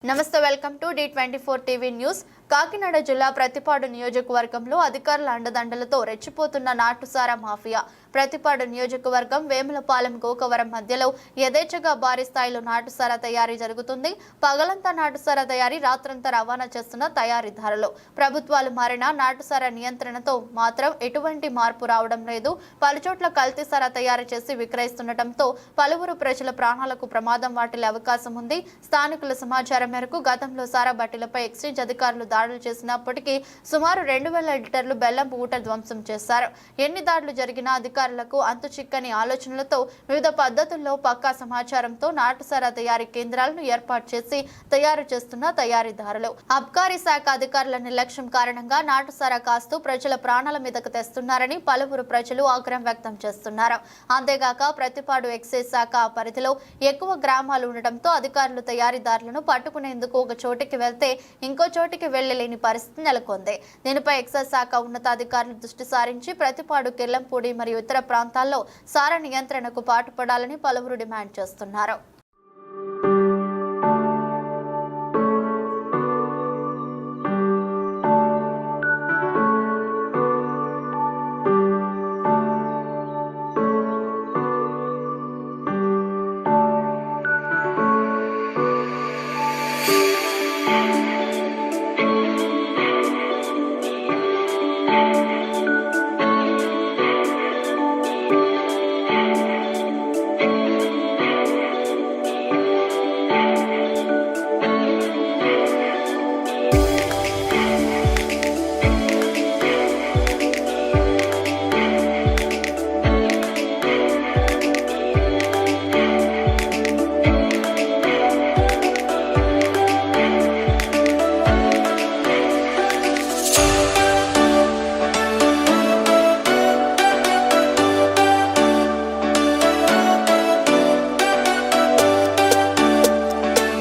నమస్తే welcome to D24 TV news. Kakinada జిల్లా ప్రతిపాడు నియోజకవర్గంలో అధికారుల అండదండలతో రెచ్చిపోతున్న నాటుసారా మాఫియా. ప్రతిపాడు నియోజకవర్గం వేములపాలెం గోకవరం మధ్యలో యథేచ్ఛగా భారీ స్థాయిలో నాటుసారా తయారీ జరుగుతుంది. పగలంతా నాటుసారా తయారీ, రాత్రంతా రవాణా చేస్తున్న తయారీదారులు. ప్రభుత్వాలు మారినా నాటుసారా నియంత్రణతో మాత్రం ఎటువంటి మార్పు రావడం లేదు. పలుచోట్ల కల్తీ సారా తయారు చేసి విక్రయిస్తుండటంతో పలువురు ప్రజల ప్రాణాలకు ప్రమాదం వాటిల్లే అవకాశం ఉంది. స్థానికుల సమాచారం మేరకు గతంలో సారా బట్టీలపై ఎక్సైజ్ అధికారులు దాడులు చేసినప్పటికీ సుమారు 2000 లీటర్లు బెల్లం ఊట ధ్వంసం చేశారు. ఎన్ని దాడులు జరిగినా అధికారులకు అంతు చిక్కని ఆలోచనలతో వివిధ పద్ధతుల్లో పక్కా సమాచారంతో నాటుసారా తయారీ కేంద్రాలను ఏర్పాటు చేసి తయారు చేస్తున్న తయారీదారులు. అబ్కారీ శాఖ అధికారుల నిర్లక్ష్యం కారణంగా నాటుసారా కాస్తూ ప్రజల ప్రాణాల మీదకు తెస్తున్నారని పలువురు ప్రజలు ఆగ్రహం వ్యక్తం చేస్తున్నారు. అంతేగాక ప్రతిపాడు ఎక్సైజ్ శాఖ పరిధిలో ఎక్కువ గ్రామాలు ఉండటంతో అధికారులు తయారీదారులను పట్టుకునేందుకు ఒక చోటికి వెళ్తే ఇంకో చోటికి వెళ్లలేని పరిస్థితి నెలకొంది. దీనిపై ఎక్సైజ్ శాఖ ఉన్నతాధికారులు దృష్టి సారించి ప్రతిపాడు, కిర్లంపూడి మరియు ఇతర ప్రాంతాల్లో సారా నియంత్రణకు పాటుపడాలని పలువురు డిమాండ్ చేస్తున్నారు.